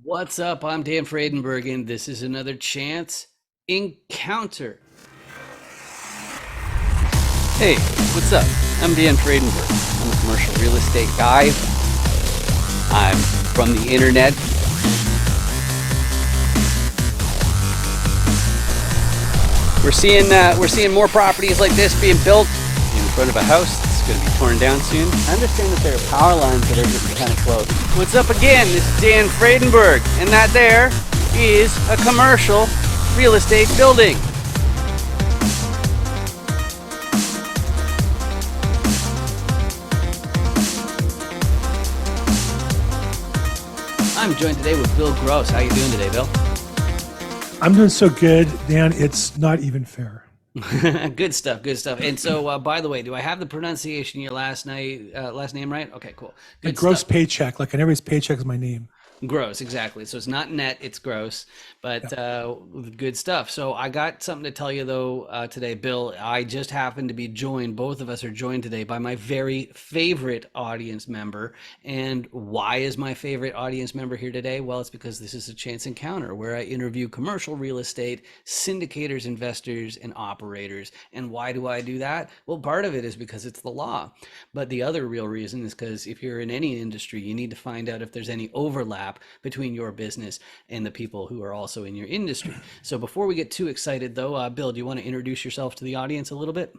What's up? I'm Dan Fredenberg, and this is another Chance Encounter. Hey, what's up? I'm Dan Fredenberg. I'm a commercial real estate guy. I'm from the internet. We're seeing more properties like this being built in front of a house that's going to be torn down soon. I understand that there are power lines that are getting kind of close. What's up again? This is Dan Fredenberg, and that there is a commercial real estate building. I'm joined today with Bill Gross. How you doing today, Bill? I'm doing so good, Dan. It's not even fair. Good stuff, good stuff. And so, by the way, do I have the pronunciation of your last name right? Okay, cool. A Good gross stuff. paycheck, like on everybody's paycheck is my name. Gross, exactly. So it's not net, it's gross, but Yeah. good stuff. So I got something to tell you though today, Bill. I just happened to be joined, both of us are joined today by my very favorite audience member. And why is my favorite audience member here today? Well, it's because this is a chance encounter where I interview commercial real estate syndicators, investors, and operators. And why do I do that? Well, part of it is because it's the law. But the other real reason is because if you're in any industry, you need to find out if there's any overlap between your business and the people who are also in your industry. So before we get too excited though, Bill, do you want to introduce yourself to the audience a little bit?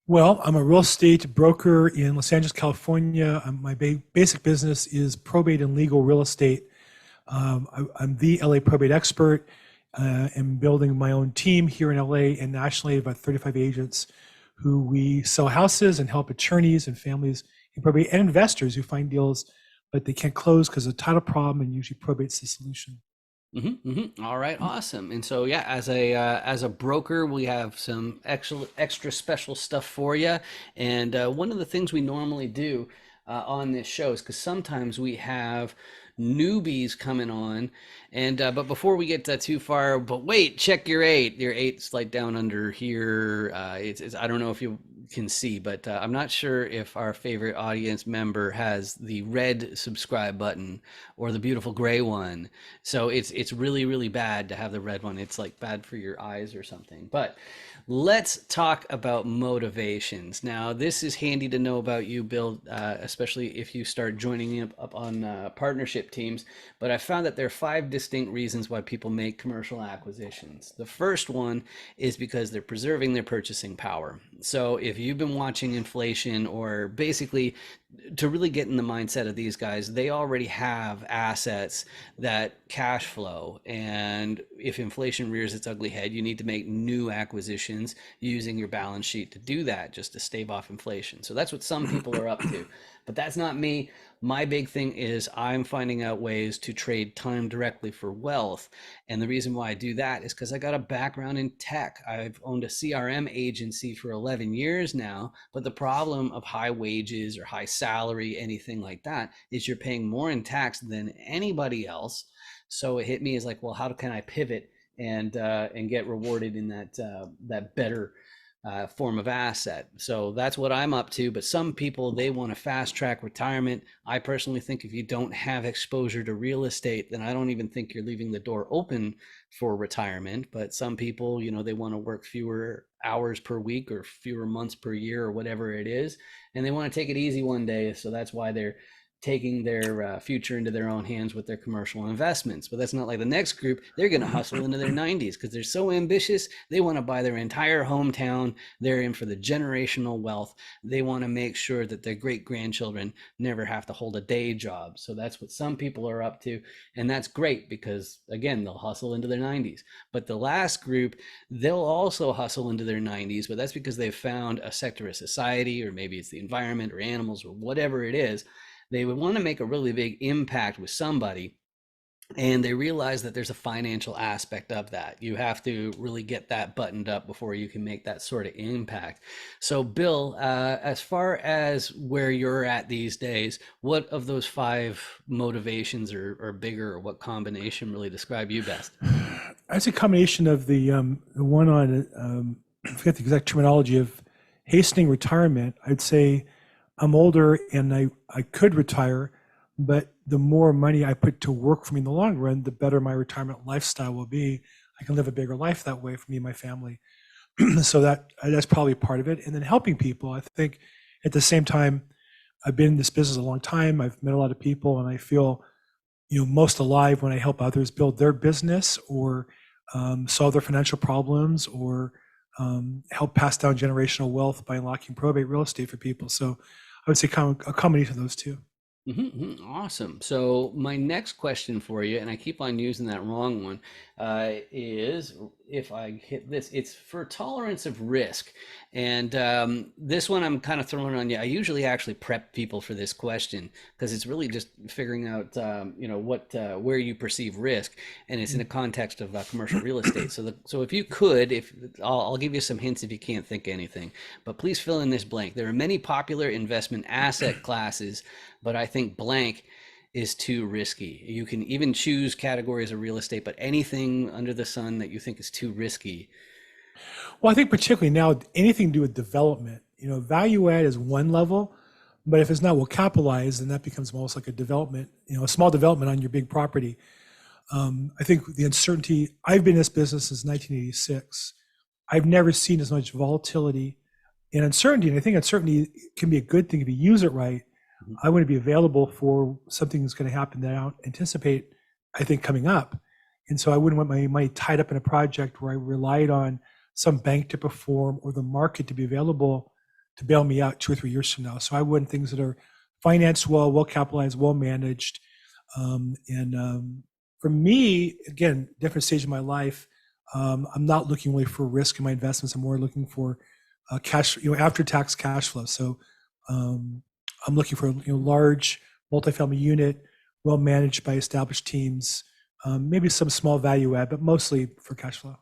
Well, I'm a real estate broker in Los Angeles, California. My basic business is probate and legal real estate. I'm the LA probate expert. I'm building my own team here in LA and nationally, about 35 agents who we sell houses and help attorneys and families in probate and investors who find deals, but they can't close because of the title problem, and usually probate's the solution. All right, awesome. And so, yeah, as a broker, we have some extra special stuff for you. And one of the things we normally do on this show is because sometimes we have newbies coming on, and but before we get too far, but wait, check your eight. Your eight's like down under here. It's I don't know if you can see, but I'm not sure if our favorite audience member has the red subscribe button or the beautiful gray one. So it's really bad to have the red one. It's like bad for your eyes or something. But let's talk about motivations. Now, this is handy to know about you, Bill, especially if you start joining up on partnership teams. But I found that there are five distinct reasons why people make commercial acquisitions. The first one is because they're preserving their purchasing power. So if you've been watching inflation, or basically to really get in the mindset of these guys, they already have assets that cash flow. And if inflation rears its ugly head, you need to make new acquisitions using your balance sheet to do that, just to stave off inflation. So that's what some people are up to. But that's not me. My big thing is I'm finding out ways to trade time directly for wealth. And the reason why I do that is because I got a background in tech. I've owned a CRM agency for 11 years now. But the problem of high wages or high salary, anything like that, is you're paying more in tax than anybody else. So it hit me as like, well, how can I pivot and get rewarded in that better form of asset? So that's what I'm up to. But some people, they want to fast track retirement. I personally think if you don't have exposure to real estate, then I don't even think you're leaving the door open for retirement. But some people, they want to work fewer hours per week or fewer months per year or whatever it is, and they want to take it easy one day. So that's why they're taking their future into their own hands with their commercial investments. But that's not like the next group. They're going to hustle into their 90s because they're so ambitious. They want to buy their entire hometown. They're in for the generational wealth. They want to make sure that their great grandchildren never have to hold a day job. So that's what some people are up to. And that's great because, again, they'll hustle into their 90s. But the last group, they'll also hustle into their 90s, but that's because they've found a sector of society, or maybe it's the environment or animals or whatever it is. They would want to make a really big impact with somebody, and they realize that there's a financial aspect of that. You have to really get that buttoned up before you can make that sort of impact. So Bill, as far as where you're at these days, what of those five motivations are bigger, or what combination really describe you best? It's a combination of the one on, I forget the exact terminology, of hastening retirement. I'd say I'm older and I could retire, but the more money I put to work for me in the long run, the better my retirement lifestyle will be. I can live a bigger life that way for me and my family. So that's probably part of it. And then helping people. I think at the same time, I've been in this business a long time. I've met a lot of people, and I feel most alive when I help others build their business or solve their financial problems or help pass down generational wealth by unlocking probate real estate for people. So I would say a combination of those two. Awesome. So my next question for you, and I keep on using that wrong one, is if I hit this, it's for tolerance of risk. And this one I'm kind of throwing on you. I usually actually prep people for this question because it's really just figuring out, what where you perceive risk, and it's in the context of commercial real estate. So if you could, if I'll give you some hints if you can't think of anything, but please fill in this blank. There are many popular investment asset classes, but I think blank is too risky. You can even choose categories of real estate, but anything under the sun that you think is too risky. Well, I think particularly now, anything to do with development, value add is one level, but if it's not well capitalized, then that becomes almost like a development, a small development on your big property. I think the uncertainty, I've been in this business since 1986. I've never seen as much volatility and uncertainty. And I think uncertainty can be a good thing if you use it right. Mhm. I want to be available for something that's going to happen that I don't anticipate, I think, coming up. And so I wouldn't want my money tied up in a project where I relied on some bank to perform or the market to be available to bail me out 2 or 3 years from now. So I want things that are financed well, well capitalized, well managed. And for me, again, different stage of my life, I'm not looking really for risk in my investments. I'm more looking for cash, after tax cash flow. So um, I'm looking for large multifamily unit, well managed by established teams, maybe some small value add, but mostly for cash flow.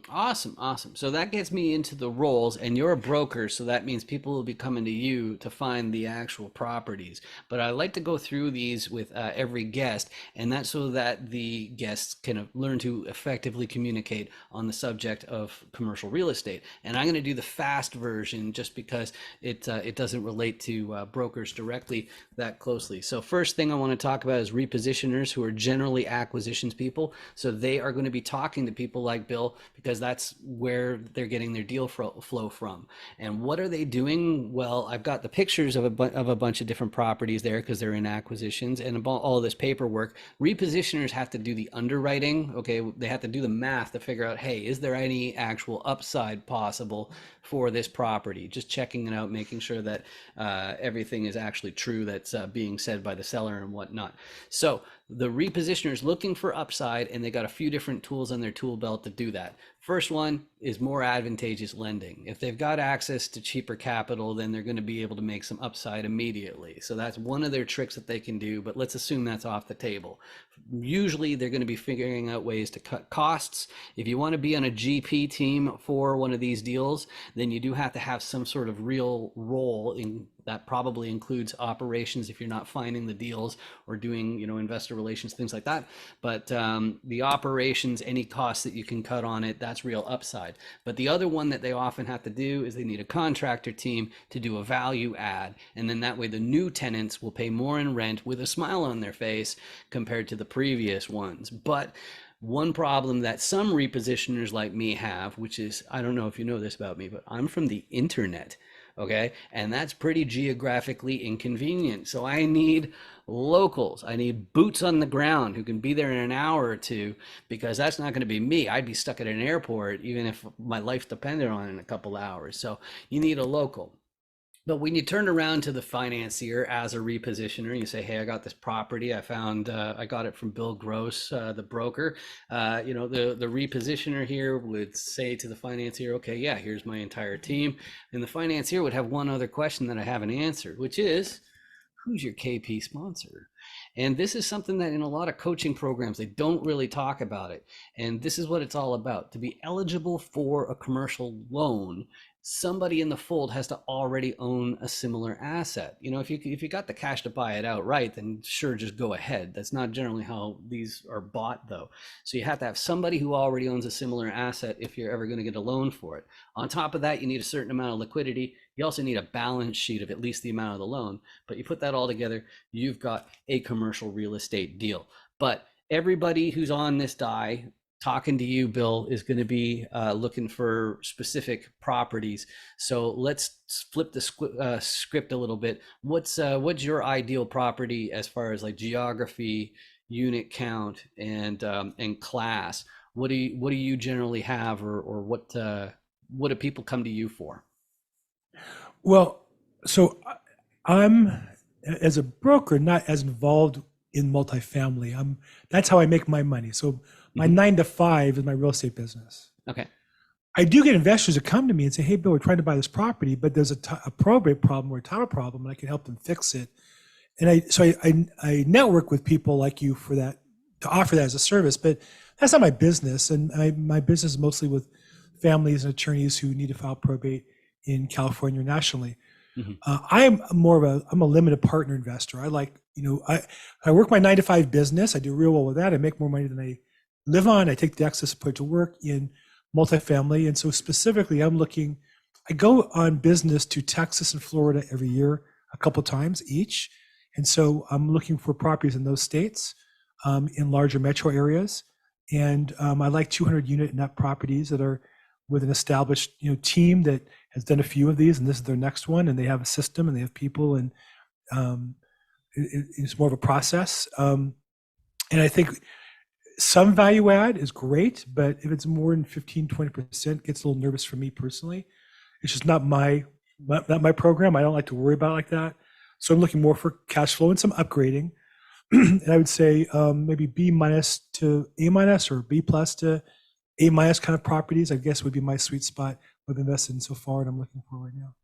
Awesome, awesome. So that gets me into the roles, and you're a broker, so that means people will be coming to you to find the actual properties. But I like to go through these with every guest, and that's so that the guests can learn to effectively communicate on the subject of commercial real estate. And I'm going to do the fast version just because it doesn't relate to brokers directly that closely. So first thing I want to talk about is repositioners, who are generally acquisitions people. So they are going to be talking to people like Bill because that's where they're getting their deal flow from. And what are they doing? Well, I've got the pictures of a bunch of different properties there because they're in acquisitions and all this paperwork. Repositioners have to do the underwriting. Okay, they have to do the math to figure out, hey, is there any actual upside possible for this property? Just checking it out, making sure that everything is actually true that's being said by the seller and whatnot. So the repositioner is looking for upside, and they got a few different tools on their tool belt to do that. First one is more advantageous lending. If they've got access to cheaper capital, then they're going to be able to make some upside immediately. So that's one of their tricks that they can do, but let's assume that's off the table. Usually they're going to be figuring out ways to cut costs. If you want to be on a GP team for one of these deals, then you do have to have some sort of real role in that. Probably includes operations if you're not finding the deals or doing, investor relations, things like that. But the operations, any costs that you can cut on it, that's real upside. But the other one that they often have to do is they need a contractor team to do a value add. And then that way the new tenants will pay more in rent with a smile on their face compared to the previous ones. But one problem that some repositioners like me have, which is, I don't know if you know this about me, but I'm from the internet. Okay. And that's pretty geographically inconvenient. So I need locals. I need boots on the ground who can be there in an hour or two, because that's not going to be me. I'd be stuck at an airport even if my life depended on it in a couple hours. So you need a local. But when you turn around to the financier as a repositioner, you say, "Hey, I got this property. I found I got it from Bill Gross, the broker." The repositioner here would say to the financier, "Okay, yeah, here's my entire team," and the financier would have one other question that I haven't answered, which is, who's your KP sponsor? And this is something that in a lot of coaching programs, they don't really talk about it. And this is what it's all about. To be eligible for a commercial loan, somebody in the fold has to already own a similar asset. You know, if you got the cash to buy it outright, then sure, just go ahead. That's not generally how these are bought, though. So you have to have somebody who already owns a similar asset if you're ever going to get a loan for it. On top of that, you need a certain amount of liquidity. You also need a balance sheet of at least the amount of the loan. But you put that all together, you've got a commercial real estate deal. But everybody who's on this die talking to you, Bill, is going to be looking for specific properties. So let's flip the script a little bit. What's your ideal property as far as like geography, unit count, and class? What do you generally have, or what do people come to you for? Well, so I'm, as a broker, not as involved in multifamily. That's how I make my money. So my Hmm. 9 to 5 is my real estate business. Okay. I do get investors that come to me and say, "Hey, Bill, we're trying to buy this property, but there's a probate problem or a title problem, and I can help them fix it." And I network with people like you for that, to offer that as a service. But that's not my business, and my business is mostly with families and attorneys who need to file probate in California or nationally. Hmm. I'm a limited partner investor. I like, I work my 9 to 5 business. I do real well with that. I make more money than I live on. I take the excess and put it to work in multifamily. And so specifically, I go on business to Texas and Florida every year, a couple times each. And so I'm looking for properties in those states, in larger metro areas. And I like 200 unit net properties that are with an established, team that has done a few of these, and this is their next one, and they have a system and they have people, and um, it's more of a process. And I think some value add is great, but if it's more than 15-20%, it gets a little nervous for me personally. It's just not my program. I don't like to worry about it like that. So I'm looking more for cash flow and some upgrading. And I would say maybe B minus to A minus, or B plus to A minus kind of properties, I guess, would be my sweet spot. I've invested in so far, and I'm looking for right now.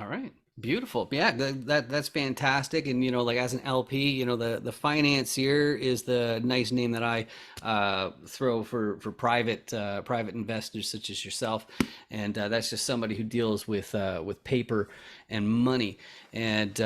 All right. Beautiful. Yeah, that's fantastic. And like as an LP, the financier is the nice name that I throw for private investors such as yourself, and that's just somebody who deals with paper and money. And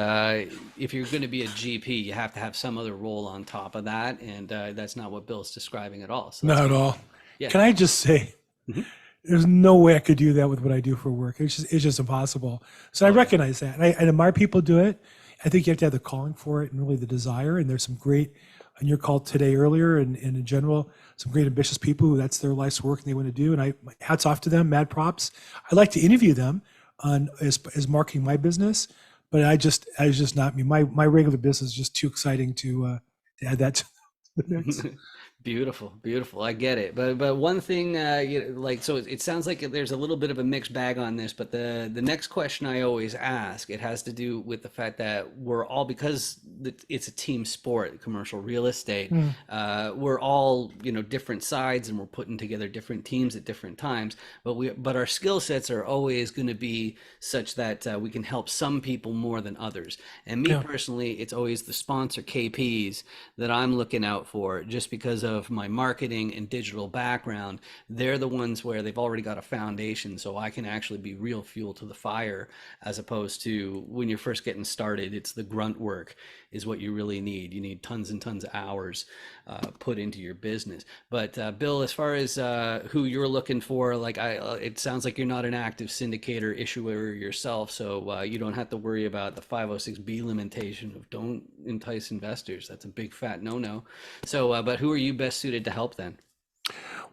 if you're going to be a GP, you have to have some other role on top of that, and that's not what Bill's describing at all. So that's Not at good. all. Yeah. Can I just say, Mhm. there's no way I could do that with what I do for work. It's just impossible. So I Oh yeah. recognize that. And I admire people do it. I think you have to have the calling for it and really the desire. And there's some great, on your call today earlier, and in general, some great ambitious people who that's their life's work and they want to do. And hats off to them, mad props. I like to interview them on as marketing my business, but I just not me. My regular business is just too exciting to add that to the mix. Beautiful, beautiful. I get it. But one thing, so it sounds like there's a little bit of a mixed bag on this. But the next question I always ask, it has to do with the fact that we're all, because it's a team sport, commercial real estate. Hmm. We're all different sides, and we're putting together different teams at different times. But our skill sets are always going to be such that we can help some people more than others. And me Yeah. personally, it's always the sponsor KPs that I'm looking out for, just because of my marketing and digital background. They're the ones where they've already got a foundation, so I can actually be real fuel to the fire, as opposed to when you're first getting started. It's the grunt work is what you really need. You need tons and tons of hours put into your business. But Bill, as far as who you're looking for, like it sounds like you're not an active syndicator issuer yourself, so you don't have to worry about the 506B limitation of don't entice investors. That's a big fat no-no. So, but who are you best suited to help then?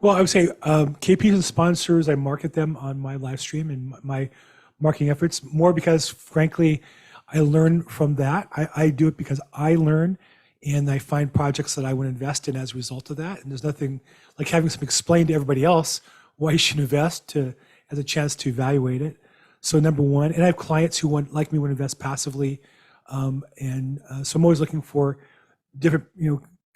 Well, I would say KPs and sponsors, I market them on my live stream and my marketing efforts more because, frankly, I learn from that. I do it because I learn and I find projects that I want to invest in as a result of that. And there's nothing like having some explain to everybody else why you should invest to as a chance to evaluate it. So number one, and I have clients who like me, want to invest passively, so I'm always looking for different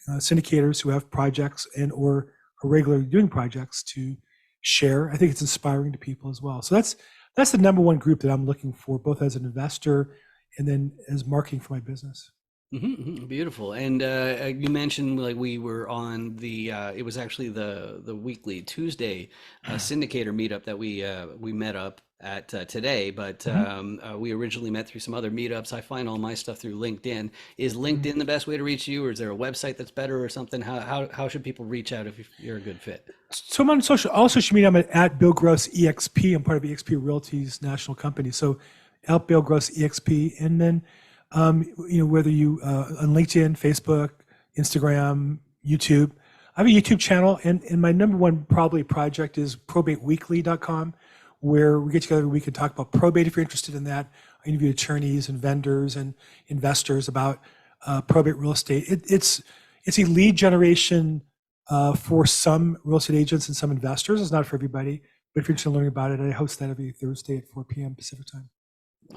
syndicators who have projects and or are regularly doing projects to share. I think it's inspiring to people as well. So that's the number one group that I'm looking for, both as an investor and then as marketing for my business. Beautiful. And you mentioned like we were on the it was actually the weekly Tuesday syndicator meetup that we met up at today, but Mhm. we originally met through some other meetups. I find all my stuff through LinkedIn. Is Mhm. LinkedIn the best way to reach you, or is there a website that's better or something? How should people reach out if you're a good fit? So I'm on all social media. I'm at Bill Gross EXP. I'm part of EXP Realty's national company. So at Bill Gross EXP, and then whether you on LinkedIn, Facebook, Instagram, YouTube. I have a YouTube channel, and my number one probably project is probateweekly.com, where we get together every week and talk about probate if you're interested in that. I interview attorneys and vendors and investors about probate real estate. It's a lead generation for some real estate agents and some investors. It's not for everybody, but if you're interested in learning about it, I host that every Thursday at 4 p.m. Pacific time.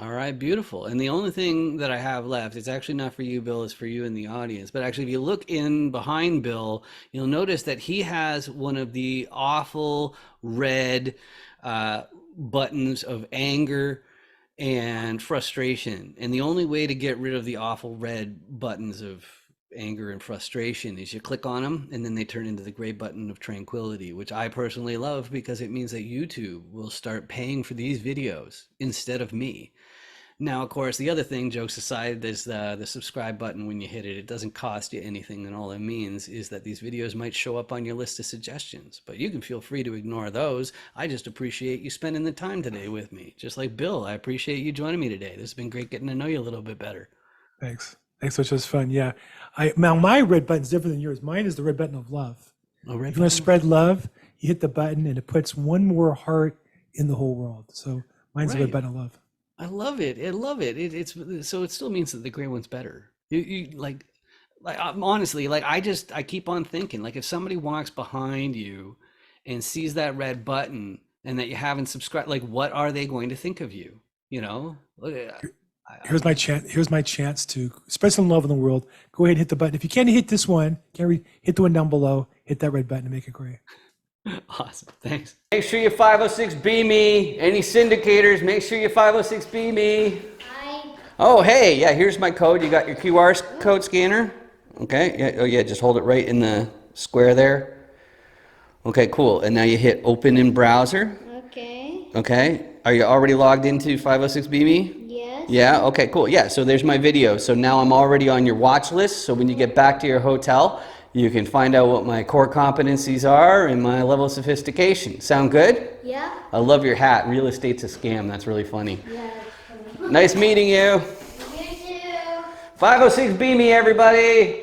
All right, beautiful. And the only thing that I have left, it's actually not for you, Bill, it's for you in the audience. But actually, if you look in behind Bill, you'll notice that he has one of the awful red buttons of anger and frustration. And the only way to get rid of the awful red buttons of anger and frustration is you click on them and then they turn into the gray button of tranquility, which I personally love because it means that YouTube will start paying for these videos instead of me. Now, of course, the other thing, jokes aside, is the subscribe button. When you hit it, it doesn't cost you anything, and all it means is that these videos might show up on your list of suggestions. But you can feel free to ignore those. I just appreciate you spending the time today with me. Just like Bill, I appreciate you joining me today. This has been great getting to know you a little bit better. Thanks. Thanks, which was fun. Yeah. Now my red button's different than yours. Mine is the red button of love. Oh, red If you want to button. spread love, you hit the button and it puts one more heart in the whole world. So mine's the red Right. button of love. I love it. I love it. It's so it still means that the gray one's better. You like honestly, like I keep on thinking, like if somebody walks behind you and sees that red button and that you haven't subscribed, like what are they going to think of you? You know? Here's my chance. Here's my chance to spread some love in the world. Go ahead and hit the button. If you can't hit this one, hit the one down below. Hit that red button to make it gray. Awesome. Thanks. Make sure you 506B me. Any syndicators, make sure you 506B me. Hi. Oh, hey, yeah, here's my code. You got your QR code scanner? Okay, yeah, oh yeah, just hold it right in the square there. Okay, cool. And now you hit open in browser. Okay. Okay, are you already logged into 506BME? Yes. Yeah, okay, cool. Yeah, so there's my video. So now I'm already on your watch list. So when you get back to your hotel, you can find out what my core competencies are and my level of sophistication. Sound good? Yeah. I love your hat. Real estate's a scam. That's really funny. Yeah. Nice meeting you. You too. 506B me, everybody.